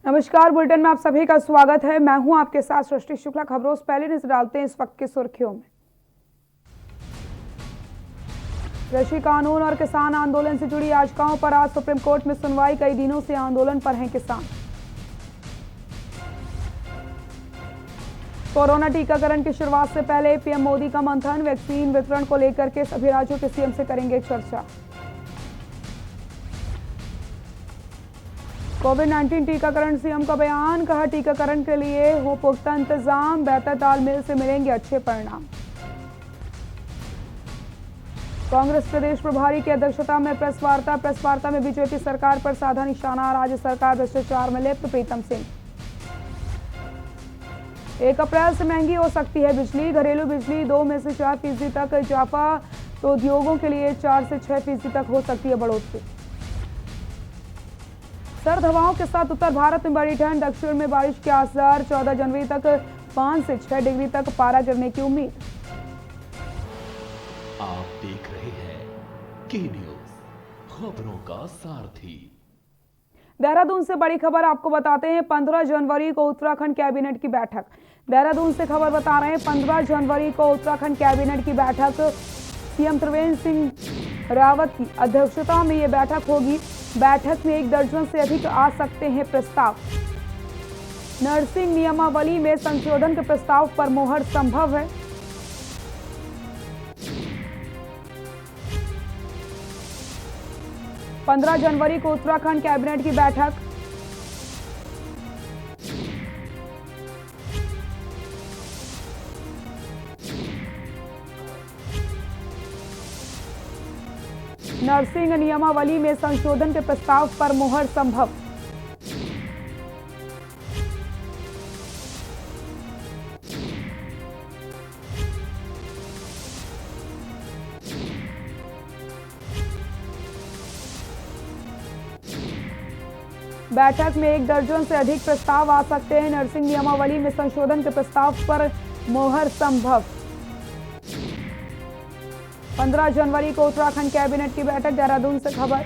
नमस्कार, बुलेटिन में आप सभी का स्वागत है। मैं हूं आपके साथ सृष्टि शुक्ला। खबरों से पहले नजर डालते हैं इस वक्त की सुर्खियों में। कृषि कानून और किसान आंदोलन से जुड़ी याचिकाओं पर आज सुप्रीम कोर्ट में सुनवाई। कई दिनों से आंदोलन पर हैं किसान। कोरोना टीकाकरण की शुरुआत से पहले पीएम मोदी का मंथन। वैक्सीन वितरण को लेकर के सभी राज्यों के सीएम से करेंगे चर्चा। कोविड-19 टीकाकरण सीएम का बयान। कहा, टीकाकरण के लिए हो पुख्ता इंतजाम, बेहतर तालमेल से मिलेंगे अच्छे परिणाम। कांग्रेस प्रदेश प्रभारी की अध्यक्षता में प्रेस वार्ता में बीजेपी सरकार पर साधा निशाना। राज्य सरकार भ्रष्टाचार में लिप्त। प्रीतम सिंह। 1 अप्रैल से महंगी हो सकती है बिजली। घरेलू बिजली 2 में से 4% तक इजाफा, तो उद्योगों के लिए 4 से 6% तक हो सकती है बढ़ोतरी। सर्द हवाओं के साथ उत्तर भारत में बड़ी ठंड। दक्षिण में बारिश के आसार। 14 जनवरी तक 5 से 6 डिग्री तक पारा गिरने की उम्मीद। आप देख रहे हैं के न्यूज, खबरों का सारथी। देहरादून से बड़ी खबर आपको बताते हैं। 15 जनवरी को उत्तराखंड कैबिनेट की बैठक। देहरादून से खबर बता रहे हैं, 15 जनवरी को उत्तराखंड कैबिनेट की बैठक। सीएम त्रिवेंद्र सिंह रावत की अध्यक्षता में ये बैठक होगी। बैठक में 1 दर्जन से अधिक आ सकते हैं प्रस्ताव। नर्सिंग नियमावली में संशोधन के प्रस्ताव पर मोहर संभव है। पंद्रह जनवरी को उत्तराखंड कैबिनेट की बैठक। नर्सिंग नियमावली में संशोधन के प्रस्ताव पर मोहर संभव। बैठक में 1 दर्जन से अधिक प्रस्ताव आ सकते हैं। नर्सिंग नियमावली में संशोधन के प्रस्ताव पर मोहर संभव। 15 जनवरी को उत्तराखंड कैबिनेट की बैठक। देहरादून से खबर।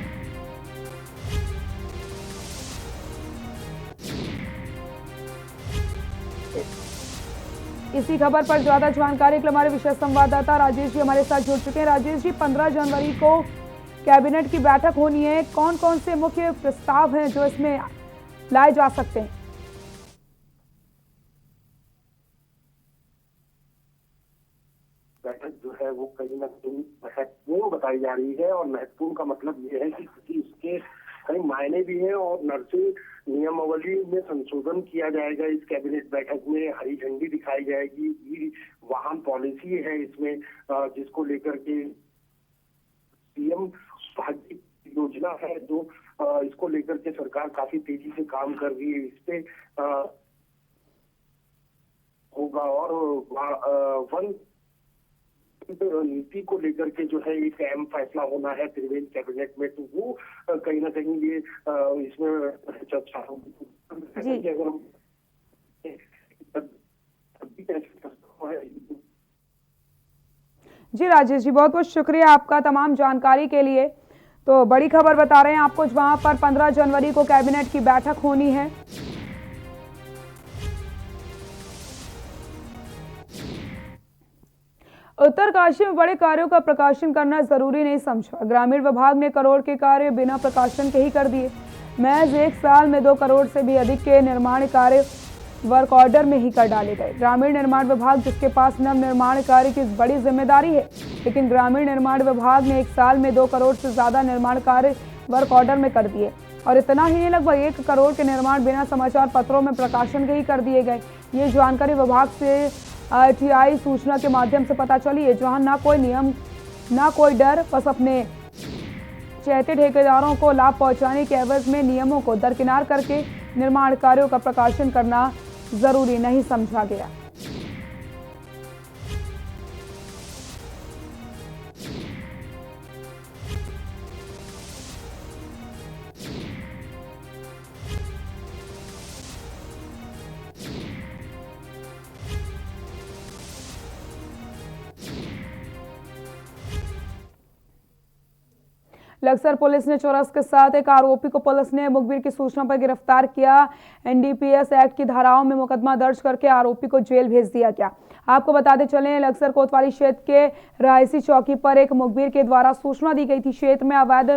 इसी खबर पर ज्यादा जानकारी के लिए हमारे विशेष संवाददाता राजेश जी हमारे साथ जुड़ चुके हैं। राजेश जी, 15 जनवरी को कैबिनेट की बैठक होनी है। कौन कौन से मुख्य प्रस्ताव हैं जो इसमें लाए जा सकते हैं? बैठक जो है वो कहीं ना कहीं महत्वपूर्ण बताई जा रही है, और महत्वपूर्ण का मतलब ये है कि इसके कई मायने भी हैं। और नर्सिंग नियमावली में संशोधन किया जाएगा। इस कैबिनेट बैठक में हरी झंडी दिखाई जाएगी। ई वाहन पॉलिसी है इसमें, जिसको लेकर के सीएम भाग्य योजना है, जो इसको लेकर के सरकार काफी तेजी से काम कर रही है। इस पे होगा। और वन नीति को लेकर के जो है एक अहम फैसला होना है त्रिवेंद्र कैबिनेट में, तो वो कहीं ना कहीं ये इसमें चर्चा होगी। अगर जी राजेश जी, बहुत बहुत शुक्रिया आपका तमाम जानकारी के लिए। तो बड़ी खबर बता रहे हैं आपको, वहां पर 15 जनवरी को कैबिनेट की बैठक होनी है। उत्तरकाशी में बड़े कार्यों का प्रकाशन करना जरूरी नहीं समझा। ग्रामीण विभाग ने करोड़ के कार्य बिना प्रकाशन के ही कर दिए। महज 1 साल में 2 करोड़ से भी अधिक के निर्माण कार्य वर्क ऑर्डर में ही कर डाले गए। ग्रामीण निर्माण विभाग, जिसके पास नव निर्माण कार्य की बड़ी जिम्मेदारी है, लेकिन ग्रामीण निर्माण विभाग ने 1 साल में 2 करोड़ से ज्यादा निर्माण कार्य वर्क ऑर्डर में कर दिए। और इतना ही नहीं, लगभग 1 करोड़ के निर्माण बिना समाचार पत्रों में प्रकाशन के ही कर दिए गए। ये जानकारी विभाग से RTI सूचना के माध्यम से पता चली है, जहां ना कोई नियम ना कोई डर, बस अपने चहेते ठेकेदारों को लाभ पहुंचाने के एवज में नियमों को दरकिनार करके निर्माण कार्यों का प्रकाशन करना जरूरी नहीं समझा गया। लक्सर पुलिस ने चोरस के साथ एक आरोपी को पुलिस ने मुखबिर की सूचना पर गिरफ्तार किया। एनडीपीएस एक्ट की धाराओं में मुकदमा दर्ज करके आरोपी को जेल भेज दिया गया। आपको बताते चलें, लक्सर कोतवाली क्षेत्र के रायसी चौकी पर एक मुखबिर के द्वारा सूचना दी गई थी। क्षेत्र में अवैध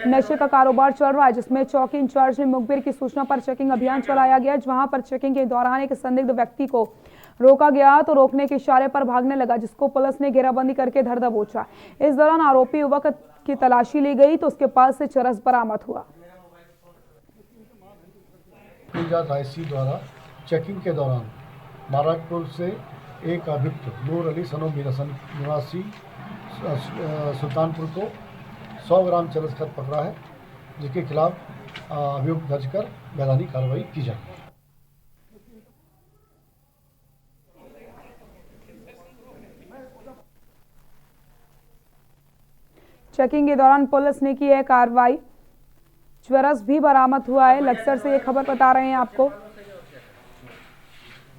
नशे का कारोबार चल रहा है, जिसमें चौकी इंचार्ज ने मुखबिर की सूचना पर चेकिंग अभियान चलाया गया। जहां पर चेकिंग के दौरान एक संदिग्ध व्यक्ति को रोका गया तो रोकने के इशारे पर भागने लगा, जिसको पुलिस ने घेराबंदी करके धर दबोचा। इस दौरान आरोपी युवक की तलाशी ली गई तो उसके पास से चरस बरामद हुआ। रायसी द्वारा चेकिंग के दौरान महाराजपुर से एक अभियुक्त नूर अली सनो मीरसन निवासी सुल्तानपुर को 100 ग्राम चरस खत पकड़ा है, जिसके खिलाफ अभियोग दर्ज कर मैदानी कार्रवाई की जाएगी। चेकिंग के दौरान पुलिस ने की है कार्रवाई, चरस भी बरामद हुआ है। लक्सर से ये खबर बता रहे हैं आपको।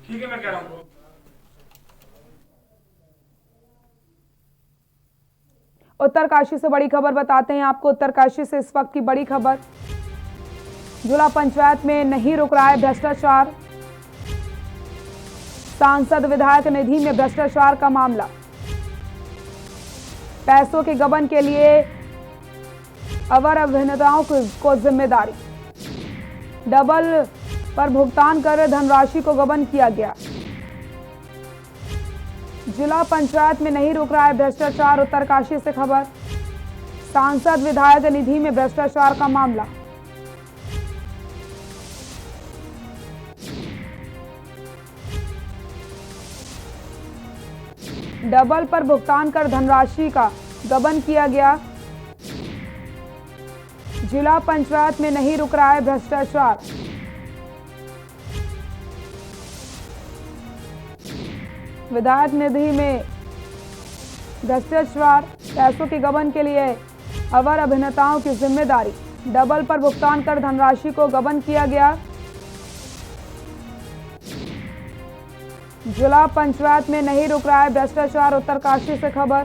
ठीक है, मैं कह रहा हूं। उत्तरकाशी से बड़ी खबर बताते हैं आपको। उत्तरकाशी से इस वक्त की बड़ी खबर, जिला पंचायत में नहीं रुक रहा है भ्रष्टाचार। सांसद विधायक निधि में भ्रष्टाचार का मामला। पैसों के गबन के लिए अवर अभिनेताओं को जिम्मेदारी। डबल पर भुगतान कर धनराशि को गबन किया गया। जिला पंचायत में नहीं रुक रहा है भ्रष्टाचार। उत्तरकाशी से खबर, सांसद विधायक निधि में भ्रष्टाचार का मामला। डबल पर भुगतान कर धनराशि का गबन किया गया। जिला पंचायत में नहीं रुक रहा है भ्रष्टाचार। विधायक निधि में भ्रष्टाचार, पैसों के गबन के लिए अवर अभिनेताओं की जिम्मेदारी। डबल पर भुगतान कर धनराशि को गबन किया गया। जिला पंचायत में नहीं रुक रहा है भ्रष्टाचार। उत्तरकाशी से खबर,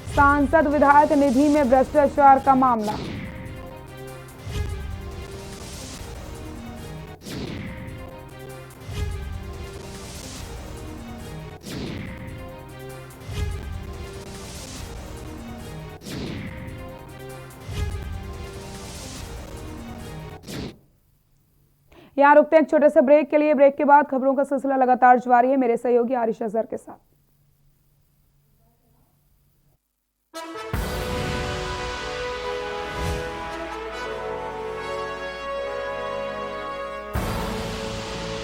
सांसद विधायक निधि में भ्रष्टाचार का मामला। यहाँ रुकते हैं एक छोटे से ब्रेक के लिए। ब्रेक के बाद खबरों का सिलसिला लगातार जारी है मेरे सहयोगी आरिश अजहर के साथ।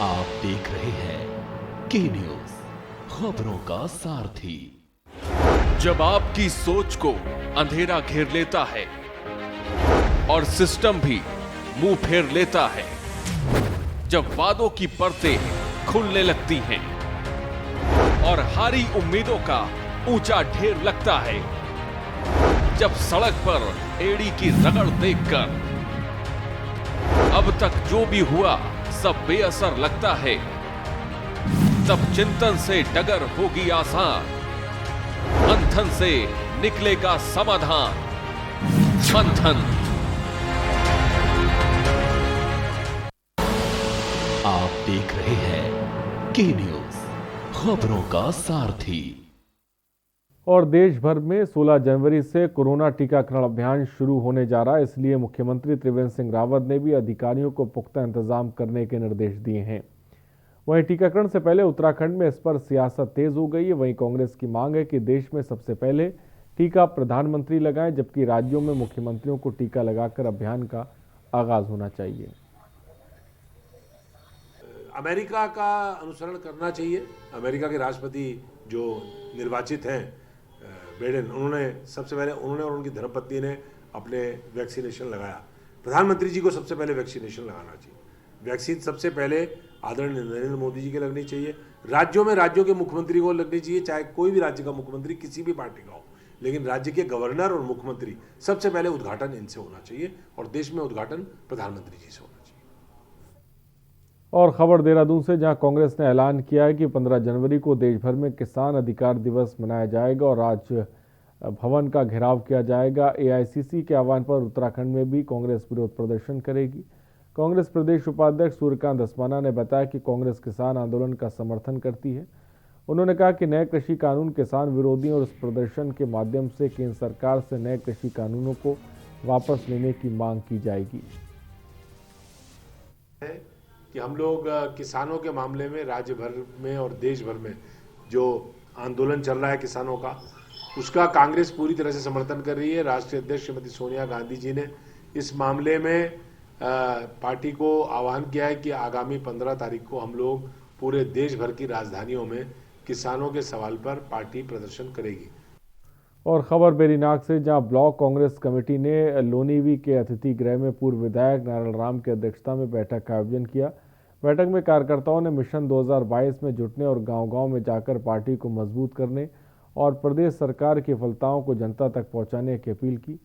आप देख रहे हैं के न्यूज, खबरों का सारथी। जब आपकी सोच को अंधेरा घेर लेता है और सिस्टम भी मुंह फेर लेता है, जब वादों की परतें खुलने लगती हैं और हारी उम्मीदों का ऊंचा ढेर लगता है, जब सड़क पर एड़ी की रगड़ देखकर अब तक जो भी हुआ सब बेअसर लगता है, तब चिंतन से डगर होगी आसान, मंथन से निकलेगा समाधान। मंथन। आप देख रहे हैं के न्यूज, खबरों का सारथी। और देश भर में 16 जनवरी से कोरोना टीकाकरण अभियान शुरू होने जा रहा है, इसलिए मुख्यमंत्री त्रिवेंद्र सिंह रावत ने भी अधिकारियों को पुख्ता इंतजाम करने के निर्देश दिए हैं। वहीं टीकाकरण से पहले उत्तराखंड में इस पर सियासत तेज हो गई है। वहीं कांग्रेस की मांग है कि देश में सबसे पहले टीका प्रधानमंत्री लगाएं, जबकि राज्यों में मुख्यमंत्रियों को टीका लगाकर अभियान का आगाज होना चाहिए। अमेरिका का अनुसरण करना चाहिए। अमेरिका के राष्ट्रपति जो निर्वाचित हैं बाइडेन, उन्होंने सबसे पहले और उनकी धर्मपत्नी ने अपने वैक्सीनेशन लगाया। प्रधानमंत्री जी को सबसे पहले वैक्सीनेशन लगाना चाहिए। वैक्सीन सबसे पहले आदरणीय नरेंद्र मोदी जी के लगनी चाहिए। राज्यों में राज्यों के मुख्यमंत्री को लगनी चाहिए, चाहे कोई भी राज्य का मुख्यमंत्री किसी भी पार्टी का हो, लेकिन राज्य के गवर्नर और मुख्यमंत्री सबसे पहले उद्घाटन इनसे होना चाहिए और देश में उद्घाटन प्रधानमंत्री जी से होना चाहिए। और खबर देहरादून से, जहां कांग्रेस ने ऐलान किया है कि 15 जनवरी को देश भर में किसान अधिकार दिवस मनाया जाएगा और आज भवन का घेराव किया जाएगा। एआईसीसी के आह्वान पर उत्तराखंड में भी कांग्रेस विरोध प्रदर्शन करेगी। कांग्रेस प्रदेश उपाध्यक्ष सूर्यकांत धस्माना ने बताया कि कांग्रेस किसान आंदोलन का समर्थन करती है। उन्होंने कहा कि नए कृषि कानून किसान विरोधी और इस प्रदर्शन के माध्यम से केंद्र सरकार से नए कृषि कानूनों को वापस लेने की मांग की जाएगी। कि हम लोग किसानों के मामले में राज्य भर में और देश भर में जो आंदोलन चल रहा है किसानों का, उसका कांग्रेस पूरी तरह से समर्थन कर रही है। राष्ट्रीय अध्यक्ष श्रीमती सोनिया गांधी जी ने इस मामले में पार्टी को आह्वान किया है कि आगामी 15 तारीख को हम लोग पूरे देश भर की राजधानियों में किसानों के सवाल पर पार्टी प्रदर्शन करेगी। और खबर बेरीनाग से, जहां ब्लॉक कांग्रेस कमेटी ने लोनीवी के अतिथि गृह में पूर्व विधायक नारायण राम की अध्यक्षता में बैठक का आयोजन किया। बैठक में कार्यकर्ताओं ने मिशन 2022 में जुटने और गांव-गांव में जाकर पार्टी को मजबूत करने और प्रदेश सरकार की विफलताओं को जनता तक पहुंचाने की अपील की।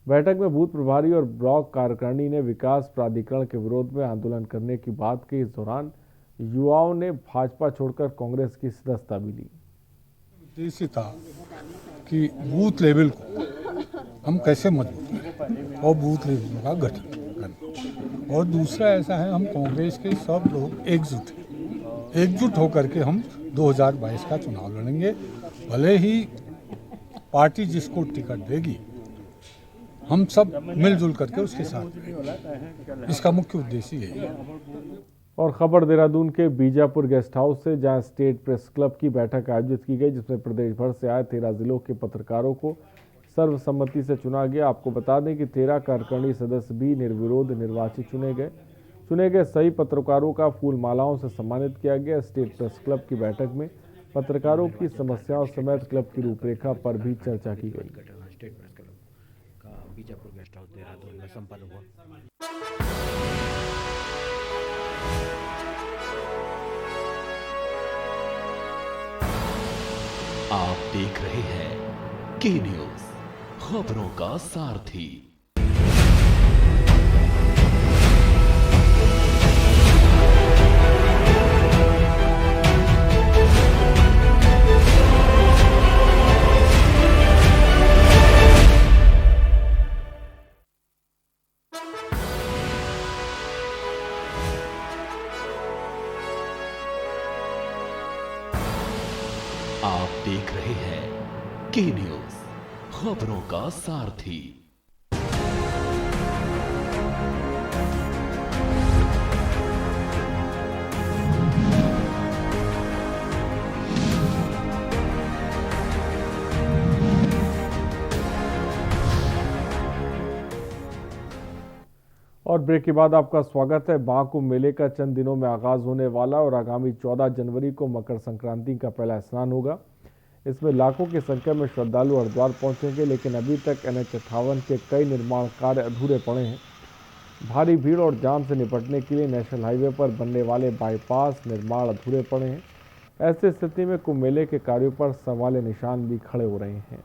बैठक में बूथ प्रभारी और ब्लॉक कार्यकारिणी ने विकास प्राधिकरण के विरोध में आंदोलन करने की बात कही। इस दौरान युवाओं ने भाजपा छोड़कर कांग्रेस की सदस्यता भी ली। उद्देश्य था कि बूथ लेवल को हम कैसे मजबूत करें और बूथ लेवल का गठन करें। और दूसरा ऐसा है, हम कांग्रेस के सब लोग एकजुट होकर के हम 2022 का चुनाव लड़ेंगे। भले ही पार्टी जिसको टिकट देगी हम सब मिलजुल करके उसके साथ रहेंगे। इसका मुख्य उद्देश्य यही है। और खबर देहरादून के बीजापुर गेस्ट हाउस से, जहां स्टेट प्रेस क्लब की बैठक आयोजित की गई, जिसमें प्रदेश भर से आए 13 जिलों के पत्रकारों को सर्वसम्मति से चुना गया। आपको बता दें कि 13 कार्यकारिणी सदस्य भी निर्विरोध निर्वाचित चुने गए सही पत्रकारों का फूल मालाओं से सम्मानित किया गया। स्टेट प्रेस क्लब की बैठक में पत्रकारों की समस्याओं समेत क्लब की रूपरेखा पर भी चर्चा की गई। स्टेट प्रेस क्लब का बीजापुर गेस्ट हाउस देहरादून में संपन्न हुआ। आप देख रहे हैं के न्यूज, खबरों का सारथी। आप देख रहे हैं के न्यूज, खबरों का सारथी। और ब्रेक के बाद आपका स्वागत है। महाकुंभ मेले का चंद दिनों में आगाज होने वाला और आगामी 14 जनवरी को मकर संक्रांति का पहला स्नान होगा। इसमें लाखों की संख्या में श्रद्धालु हरिद्वार पहुंचेंगे, लेकिन अभी तक NH-58 के कई निर्माण कार्य अधूरे पड़े हैं। भारी भीड़ और जाम से निपटने के लिए नेशनल हाईवे पर बनने वाले बाईपास निर्माण अधूरे पड़े हैं। ऐसी स्थिति में कुंभ मेले के कार्यों पर सवाल निशान भी खड़े हो रहे हैं।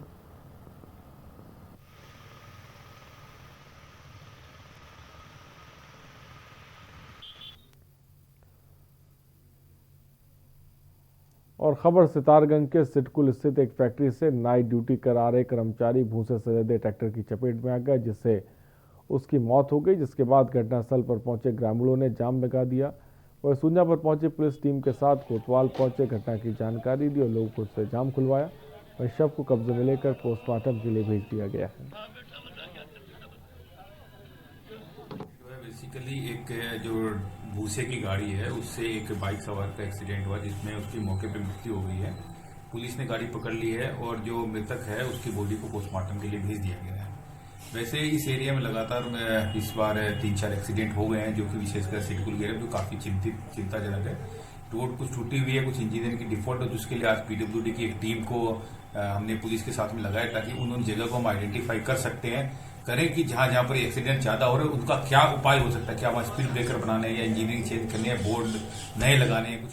और खबर सितारगंज के सिटकुल स्थित एक फैक्ट्री से नाइट ड्यूटी करा रहे कर्मचारी भूसे से लदे ट्रैक्टर की चपेट में आ गया, जिससे उसकी मौत हो गई। जिसके बाद घटनास्थल पर पहुंचे ग्रामीणों ने जाम लगा दिया और सूचना पर पहुंची पुलिस टीम के साथ कोतवाल पहुंचे, घटना की जानकारी दी और लोगों को उससे जाम खुलवाया। वहीं शव को कब्जे में लेकर पोस्टमार्टम के लिए भेज दिया गया है। बेसिकली एक जो भूसे की गाड़ी है उससे एक बाइक सवार का एक्सीडेंट हुआ, जिसमें उसकी मौके पे मृत्यु हो गई है। पुलिस ने गाड़ी पकड़ ली है और जो मृतक है उसकी बॉडी को पोस्टमार्टम के लिए भेज दिया गया है। वैसे इस एरिया में लगातार इस बार 3-4 एक्सीडेंट हो गए हैं, जो कि विशेषकर सिटकुल एरिया जो काफी चिंताजनक है। रोड कुछ टूटी हुई है, कुछ इंजीनियरिंग की डिफॉल्ट है, जिसके लिए आज PWD की एक टीम को हमने पुलिस के साथ में लगाया, ताकि उन जगह को हम आइडेंटिफाई कर सकते हैं करें कि जहां जहां पर एक्सीडेंट ज्यादा हो रहे हैं उनका क्या उपाय हो सकता है, क्या वहां स्पीड ब्रेकर बनाने या इंजीनियरिंग चेंज करनी है, बोर्ड नए लगाने हैं, कुछ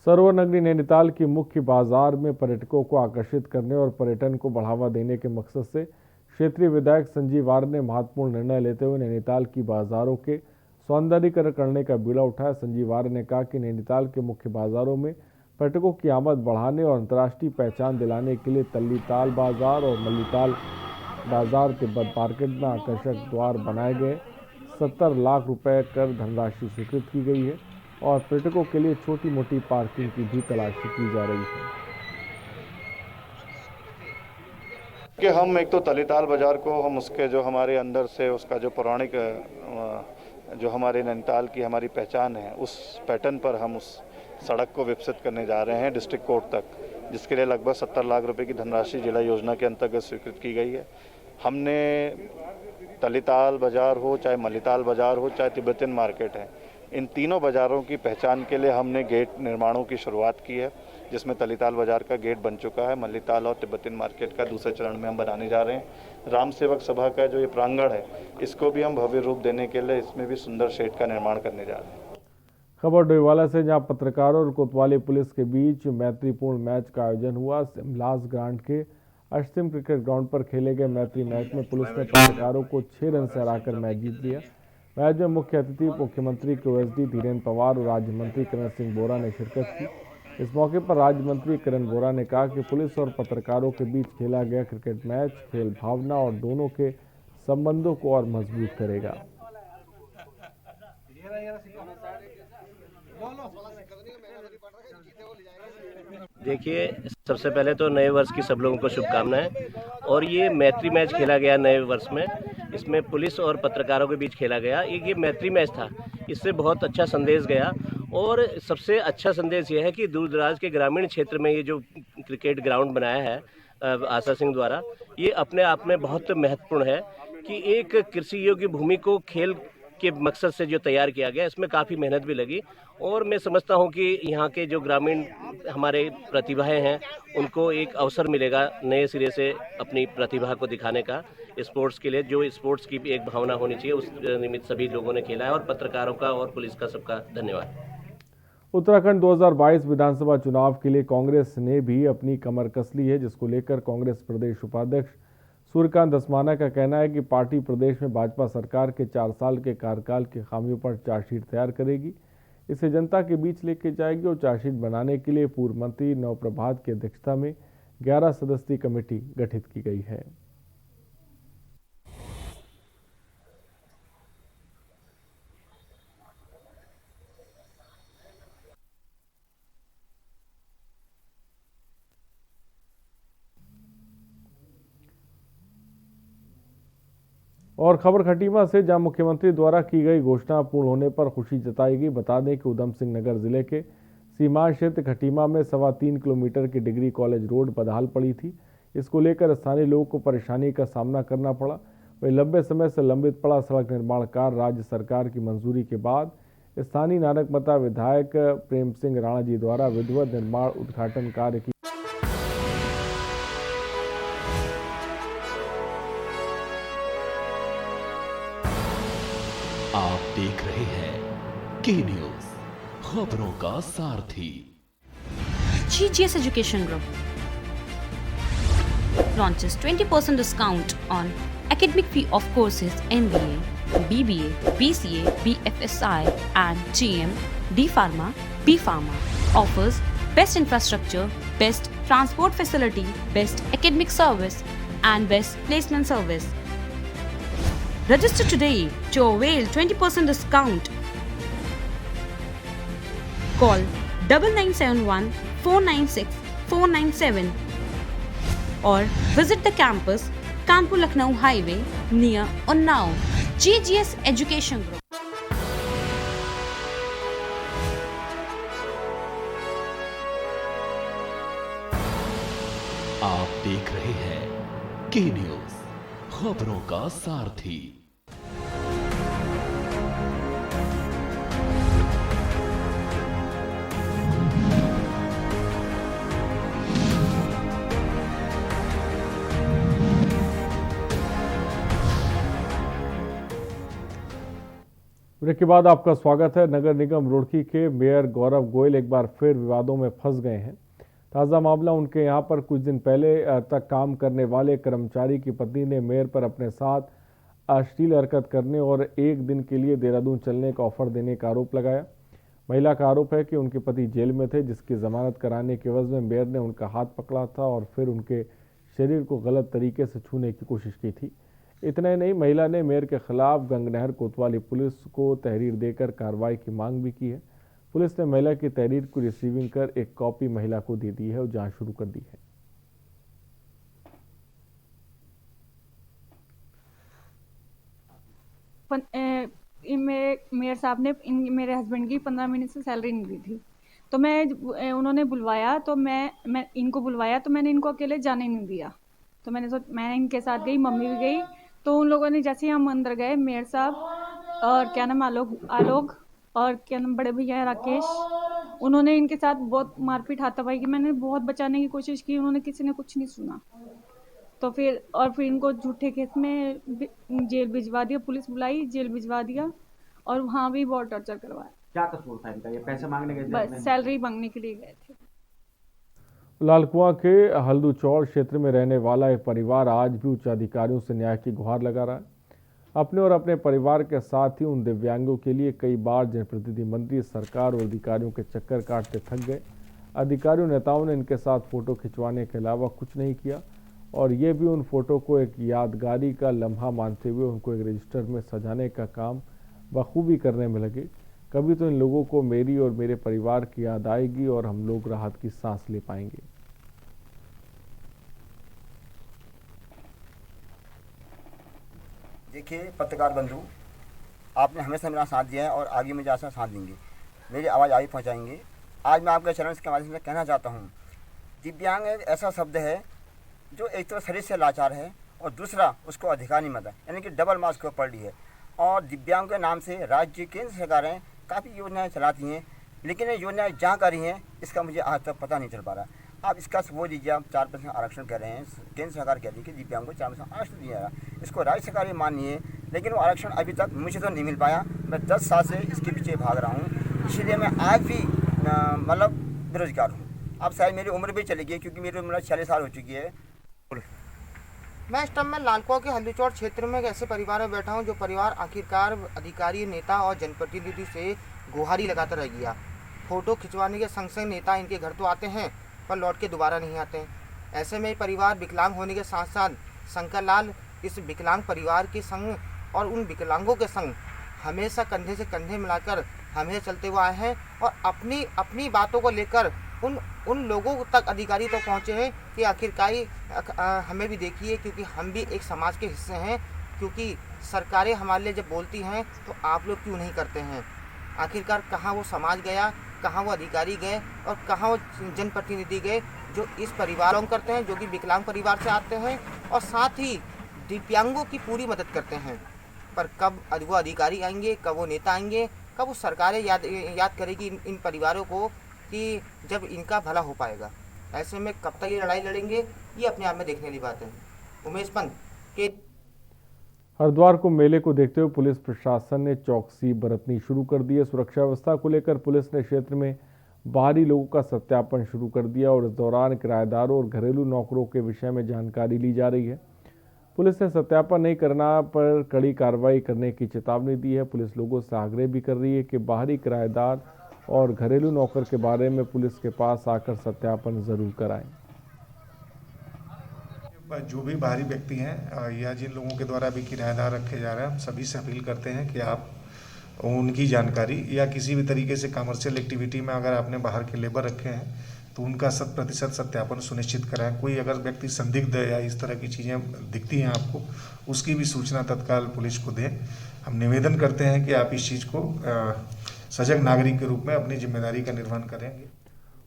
सरोवर नगरी नैनीताल की मुख्य बाजार में पर्यटकों को आकर्षित करने और पर्यटन को बढ़ावा देने के मकसद से क्षेत्रीय विधायक संजीव आर्य ने महत्वपूर्ण निर्णय लेते हुए नैनीताल की बाजारों के सौंदर्यीकरण करने का बीड़ा उठाया। संजीव आर्य ने कहा कि नैनीताल के मुख्य बाजारों में पर्यटकों की आमद बढ़ाने और अंतर्राष्ट्रीय पहचान दिलाने के लिए तल्लीताल बाजार और मल्लीताल बाजार तिब्बत मार्केट में आकर्षक द्वार बनाए गए। 70 लाख रुपए कर धनराशि स्वीकृत की गई है और पर्यटकों के लिए छोटी मोटी पार्किंग की भी तलाशी की जा रही है। कि हम एक तो तलीताल बाज़ार को हम उसके जो हमारे अंदर से उसका जो पौराणिक जो हमारे नैनीताल की हमारी पहचान है उस पैटर्न पर हम उस सड़क को विकसित करने जा रहे हैं डिस्ट्रिक्ट कोर्ट तक, जिसके लिए लगभग 70 लाख रुपए की धनराशि जिला योजना के अंतर्गत स्वीकृत की गई है। हमने तलीताल बाज़ार हो, चाहे मल्लीताल बाज़ार हो, चाहे तिब्बतियन मार्केट है, इन तीनों बाज़ारों की पहचान के लिए हमने गेट निर्माणों की शुरुआत की है, जिसमें तलीताल बाज़ार का गेट बन चुका है। मल्लीताल और तिब्बतियन मार्केट का दूसरे चरण में हम बनाने जा रहे हैं। राम सेवक सभा का जो ये प्रांगण है, इसको भी हम भव्य रूप देने के लिए इसमें भी सुंदर शेड का निर्माण करने जा रहे हैं। खबर डोईवाला से, जहां पत्रकारों और कोतवाली पुलिस के बीच मैत्रीपूर्ण मैच का आयोजन हुआ। सिमलास ग्रांट के अश्तिम क्रिकेट ग्राउंड पर खेले गए मैत्री मैच में पुलिस ने पत्रकारों को 6 रन से हराकर मैच जीत लिया। मैच में मुख्य अतिथि मुख्यमंत्री के ओएसडी धीरेन्द्र पवार और राज्य मंत्री किरण सिंह बोरा ने शिरकत की। इस मौके पर राज्य मंत्री किरण बोरा ने कहा कि पुलिस और पत्रकारों के बीच खेला गया क्रिकेट मैच खेल भावना और दोनों के संबंधों को और मजबूत करेगा। देखिए, सबसे पहले तो नए वर्ष की सब लोगों को शुभकामनाएं। और ये मैत्री मैच खेला गया नए वर्ष में, इसमें पुलिस और पत्रकारों के बीच खेला गया। ये मैत्री मैच था, इससे बहुत अच्छा संदेश गया। और सबसे अच्छा संदेश ये है कि दूर दराज के ग्रामीण क्षेत्र में ये जो क्रिकेट ग्राउंड बनाया है आशा सिंह द्वारा, ये अपने आप में बहुत महत्वपूर्ण है कि एक कृषि योग्य भूमि को खेल के मकसद से जो तैयार किया गया, इसमें काफ़ी मेहनत भी लगी। और मैं समझता हूं कि यहाँ के जो ग्रामीण हमारे प्रतिभाएं हैं, उनको एक अवसर मिलेगा नए सिरे से अपनी प्रतिभा को दिखाने का स्पोर्ट्स के लिए। जो स्पोर्ट्स की भी एक भावना होनी चाहिए, उस निमित्त सभी लोगों ने खेला है। और पत्रकारों का और पुलिस का सबका धन्यवाद। उत्तराखंड 2022 विधानसभा चुनाव के लिए कांग्रेस ने भी अपनी कमर कस ली है, जिसको लेकर कांग्रेस प्रदेश उपाध्यक्ष सूर्यकांत धस्माना का कहना है कि पार्टी प्रदेश में भाजपा सरकार के 4 साल के कार्यकाल की खामियों पर चार्जशीट तैयार करेगी, इसे जनता के बीच लेके जाएगी और चार्जशीट बनाने के लिए पूर्व मंत्री नवप्रभात की अध्यक्षता में 11 सदस्यीय कमेटी गठित की गई है। और खबर खटीमा से, जहां मुख्यमंत्री द्वारा की गई घोषणा पूर्ण होने पर खुशी जताई गई। बता दें कि उधम सिंह नगर जिले के सीमांत क्षेत्र खटीमा में 3.25 किलोमीटर की डिग्री कॉलेज रोड बदहाल पड़ी थी। इसको लेकर स्थानीय लोगों को परेशानी का सामना करना पड़ा। वही लंबे समय से लंबित पड़ा सड़क निर्माण कार्य राज्य सरकार की मंजूरी के बाद स्थानीय नानकमता विधायक प्रेम सिंह राणा जी द्वारा विधिवत निर्माण उद्घाटन कार्य की। आप देख रहे हैं के न्यूज, खबरों का सारथी। GGS Education Group launches 20% discount on academic fee of courses MBA, BBA, BCA, BFSI and GM, D Pharma, B Pharma. Offers best infrastructure, best transport facility, best academic service and best placement service. Register today to avail 20% discount. Call 9971 496 497 or visit the campus Kanpur Lucknow Highway near Unnao. GGS Education Group. आप देख रहे हैं के news, खबरों का सारथी। Break के बाद आपका स्वागत है। नगर निगम रुड़की के मेयर गौरव गोयल एक बार फिर विवादों में फंस गए हैं। ताज़ा मामला, उनके यहां पर कुछ दिन पहले तक काम करने वाले कर्मचारी की पत्नी ने मेयर पर अपने साथ अश्लील हरकत करने और 1 दिन के लिए देहरादून चलने का ऑफर देने का आरोप लगाया। महिला का आरोप है कि उनके पति जेल में थे, जिसकी जमानत कराने के एवज में मेयर ने उनका हाथ पकड़ा था और फिर उनके शरीर को गलत तरीके से छूने की कोशिश की थी। इतना ही नहीं, महिला ने मेयर के खिलाफ गंगनहर कोतवाली पुलिस को तहरीर देकर कार्रवाई की मांग भी की है। पुलिस ने महिला की तहरीर को रिसीविंग कर एक कॉपी महिला को दे दी है और जांच शुरू कर दी है। मेयर साहब ने मेरे हस्बैंड की 15 महीने से सैलरी नहीं दी थी, तो उन्होंने बुलवाया, तो मैं इनको बुलवाया, तो मैंने इनको अकेले जाने नहीं दिया। तो मैं इनके साथ गई, मम्मी भी गई। तो उन लोगों ने जैसे ही हम अंदर गए, मेयर साहब और क्या नाम आलोक और क्या नाम बड़े भैया राकेश, उन्होंने इनके साथ बहुत मारपीट हाथापाई की। मैंने बहुत बचाने की कोशिश की, उन्होंने किसी ने कुछ नहीं सुना। तो फिर इनको झूठे केस में जेल भिजवा दिया, पुलिस बुलाई, जेल भिजवा दिया और वहाँ भी बहुत टॉर्चर करवाया। क्या कसूर था इनका? ये पैसे मांगने गए थे? बस सैलरी मांगने के लिए गए थे। लालकुआं के हल्दूचौड़ क्षेत्र में रहने वाला एक परिवार आज भी उच्च अधिकारियों से न्याय की गुहार लगा रहा है। अपने और अपने परिवार के साथ ही उन दिव्यांगों के लिए कई बार जनप्रतिनिधि मंत्री, सरकार और अधिकारियों के चक्कर काटते थक गए। अधिकारियों नेताओं ने इनके साथ फोटो खिंचवाने के अलावा कुछ नहीं किया और ये भी उन फोटो को एक यादगारी का लम्हा मानते हुए उनको एक रजिस्टर में सजाने का काम बखूबी करने में लगे। कभी तो इन लोगों को मेरी और मेरे परिवार की याद आएगी और हम लोग राहत की सांस ले पाएंगे। देखिए पत्रकार बंधु, आपने हमेशा मेरा साथ दिया है और आगे मुझे आशा साथ देंगे, मेरी आवाज़ आगे पहुंचाएंगे। आज मैं आपके चरण के माध्यम से कहना चाहता हूं, दिव्यांग एक ऐसा शब्द है जो एक तो शरीर से लाचार है और दूसरा उसको अधिकार नहीं मिलता, यानी कि डबल मार्क्स के ऊपर ली है। और दिव्यांग के नाम से राज्य केंद्र सरकारें काफ़ी योजनाएँ चलाती हैं, लेकिन ये योजनाएँ जहाँ कर रही हैं इसका मुझे आज तक पता नहीं चल पा रहा। आप इसका वो लीजिए, आप 4% आरक्षण कह रहे हैं, केंद्र सरकार कह रही है कि दिव्यांगों को 4% आरक्षण दिया जा रहा है, इसको राज्य सरकार ही माननी है, लेकिन वो आरक्षण अभी तक मुझे तो नहीं मिल पाया। मैं 10 साल से इसके पीछे भाग रहा हूँ, इसीलिए मैं आज भी मतलब बेरोजगार हूँ। अब शायद मेरी उम्र भी चली गई, क्योंकि मेरी उम्र 46 साल हो चुकी है। मैं इस टाइम में लालकुआं के हल्दूचौड़ क्षेत्र में एक ऐसे परिवार में बैठा हूँ जो परिवार आखिरकार अधिकारी, नेता और जनप्रतिनिधि से गुहारी लगाता रह गया। फोटो खिंचवाने के संग संग नेता इनके घर तो आते हैं पर लौट के दोबारा नहीं आते हैं। ऐसे में परिवार विकलांग होने के साथ साथ शंकर लाल इस विकलांग परिवार के संग और उन विकलांगों के संग हमेशा कंधे से कंधे मिलाकर हमें चलते हुए आए हैं और अपनी बातों को लेकर उन लोगों तक अधिकारी तो पहुँचे हैं कि आखिरकार हमें भी देखिए, क्योंकि हम भी एक समाज के हिस्से हैं, क्योंकि सरकारें हमारे लिए जब बोलती हैं तो आप लोग क्यों नहीं करते हैं। आखिरकार कहाँ वो समाज गया, कहाँ वो अधिकारी गए और कहाँ वो जनप्रतिनिधि गए जो इस परिवारों को करते हैं, जो कि विकलांग परिवार से आते हैं और साथ ही दिव्यांगों की पूरी मदद करते हैं। पर कब वो अधिकारी आएंगे, कब वो नेता आएंगे, कब वो सरकारें याद करेगी इन परिवारों को कि जब इनका भला हो पाएगा। ऐसे में कब तक ये लड़ाई लड़ेंगे, ये अपने आप में देखने वाली बात है। उमेश पंत के हरिद्वार को मेले को देखते हुए पुलिस प्रशासन ने चौकसी बरतनी शुरू कर दी है। सुरक्षा व्यवस्था को लेकर पुलिस ने क्षेत्र में बाहरी लोगों का सत्यापन शुरू कर दिया और इस दौरान किराएदारों और घरेलू नौकरों के विषय में जानकारी ली जा रही है। पुलिस ने सत्यापन नहीं करना पर कड़ी कार्रवाई करने की चेतावनी दी है। पुलिस लोगों से आग्रह भी कर रही है कि बाहरी किराएदार और घरेलू नौकर के बारे में पुलिस के पास आकर सत्यापन जरूर कराएं। जो भी बाहरी व्यक्ति हैं या जिन लोगों के द्वारा भी किराएदार रखे जा रहे हैं, हम सभी से अपील करते हैं कि आप उनकी जानकारी या किसी भी तरीके से कमर्शियल एक्टिविटी में अगर आपने बाहर के लेबर रखे हैं तो उनका 100% सत्यापन सुनिश्चित कराएं। कोई अगर व्यक्ति संदिग्ध या इस तरह की चीज़ें दिखती हैं आपको, उसकी भी सूचना तत्काल पुलिस को दें। हम निवेदन करते हैं कि आप इस चीज़ को सजग नागरिक के रूप में अपनी जिम्मेदारी का निर्वहन करेंगे।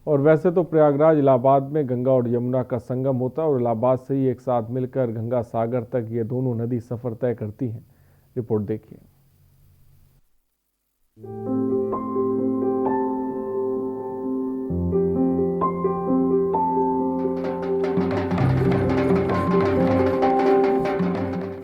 और वैसे तो प्रयागराज इलाहाबाद में गंगा और यमुना का संगम होता है और इलाहाबाद से ही एक साथ मिलकर गंगा सागर तक ये दोनों नदी सफर तय करती हैं। रिपोर्ट देखिए।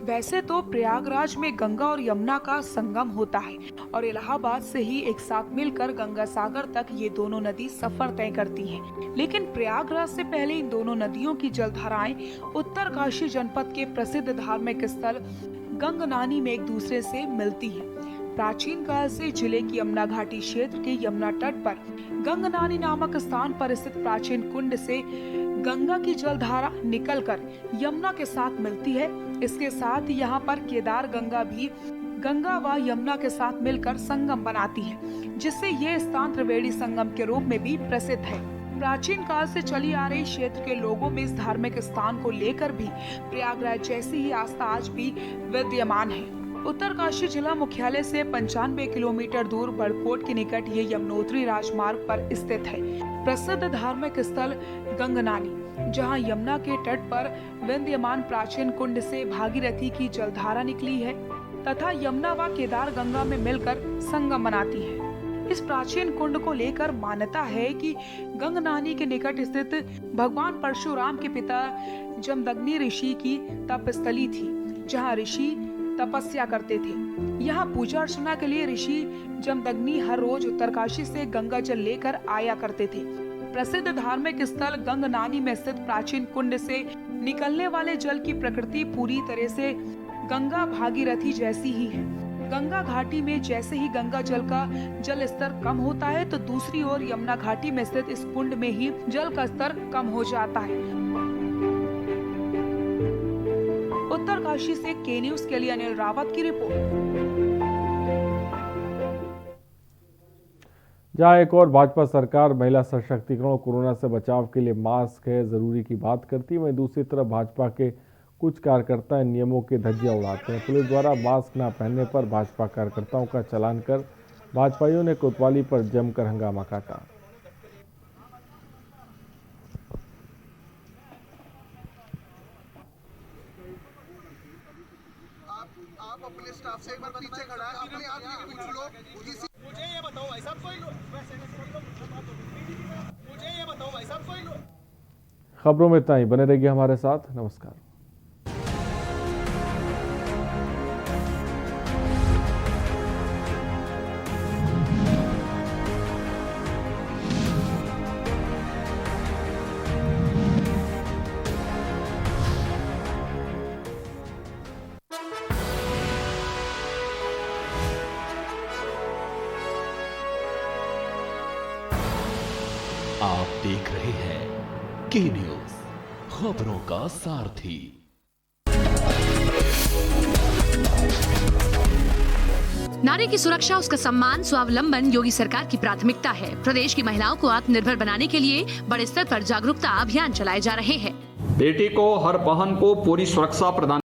वैसे तो प्रयागराज में गंगा और यमुना का संगम होता है और इलाहाबाद से ही एक साथ मिलकर गंगा सागर तक ये दोनों नदी सफर तय करती हैं। लेकिन प्रयागराज से पहले इन दोनों नदियों की जलधाराएं उत्तरकाशी जनपद के प्रसिद्ध धार्मिक स्थल गंगनानी में एक दूसरे से मिलती हैं। प्राचीन काल से जिले की यमुना घाटी क्षेत्र के यमुना तट पर गंगनानी नामक स्थान पर स्थित प्राचीन कुंड से गंगा की जलधारा निकलकर यमुना के साथ मिलती है। इसके साथ यहाँ पर केदार गंगा भी गंगा व यमुना के साथ मिलकर संगम बनाती है, जिससे ये स्थान त्रिवेणी संगम के रूप में भी प्रसिद्ध है। प्राचीन काल से चली आ रही क्षेत्र के लोगों में इस धार्मिक स्थान को लेकर भी प्रयागराज जैसी ही आस्था आज भी विद्यमान है। उत्तरकाशी जिला मुख्यालय से 95 किलोमीटर दूर बड़कोट के निकट ये यमुनोत्री राजमार्ग पर स्थित है। प्रसिद्ध धार्मिक स्थल गंगनानी, जहां यमुना के तट पर विद्यमान प्राचीन कुंड से भागीरथी की जलधारा निकली है तथा यमुना व केदार गंगा में मिलकर संगम बनाती है। इस प्राचीन कुंड को लेकर मान्यता है कि गंगनानी के निकट स्थित भगवान परशुराम के पिता जमदग्नि ऋषि की तपस्थली थी, जहां ऋषि तपस्या करते थे। यहाँ पूजा अर्चना के लिए ऋषि जमदग्नि हर रोज उत्तरकाशी से गंगा जल लेकर आया करते थे। प्रसिद्ध धार्मिक स्थल गंगनानी में स्थित प्राचीन कुंड से निकलने वाले जल की प्रकृति पूरी तरह से गंगा भागीरथी जैसी ही है। गंगा घाटी में जैसे ही गंगा जल का जल स्तर कम होता है तो दूसरी ओर यमुना घाटी में स्थित इस कुंड में ही जल का स्तर कम हो जाता है। उत्तरकाशी से के न्यूज के लिए अनिल रावत की रिपोर्ट। जहां एक और भाजपा सरकार महिला सशक्तिकरण और कोरोना से बचाव के लिए मास्क है जरूरी की बात करती है, वहीं दूसरी तरफ भाजपा के कुछ कार्यकर्ता इन नियमों के धज्जियां उड़ाते हैं। पुलिस द्वारा मास्क न पहनने पर भाजपा कार्यकर्ताओं का चालान कर भाजपाइयों ने कोतवाली पर जमकर हंगामा काटा। आप अपने स्टाफ से एक बार पीछे खड़ा है, अपने आप ये पूछ लो मुझे ये बताओ भाई साहब कोई मुझे ये बताओ भाई साहब कोई खबरों में इतना ही। बने रहिए हमारे साथ। नमस्कार। आप देख रहे हैं के न्यूज, खबरों का सारथी। नारी की सुरक्षा, उसका सम्मान, स्वावलंबन योगी सरकार की प्राथमिकता है। प्रदेश की महिलाओं को आत्मनिर्भर बनाने के लिए बड़े स्तर पर जागरूकता अभियान चलाए जा रहे हैं। बेटी को, हर बहन को पूरी सुरक्षा प्रदान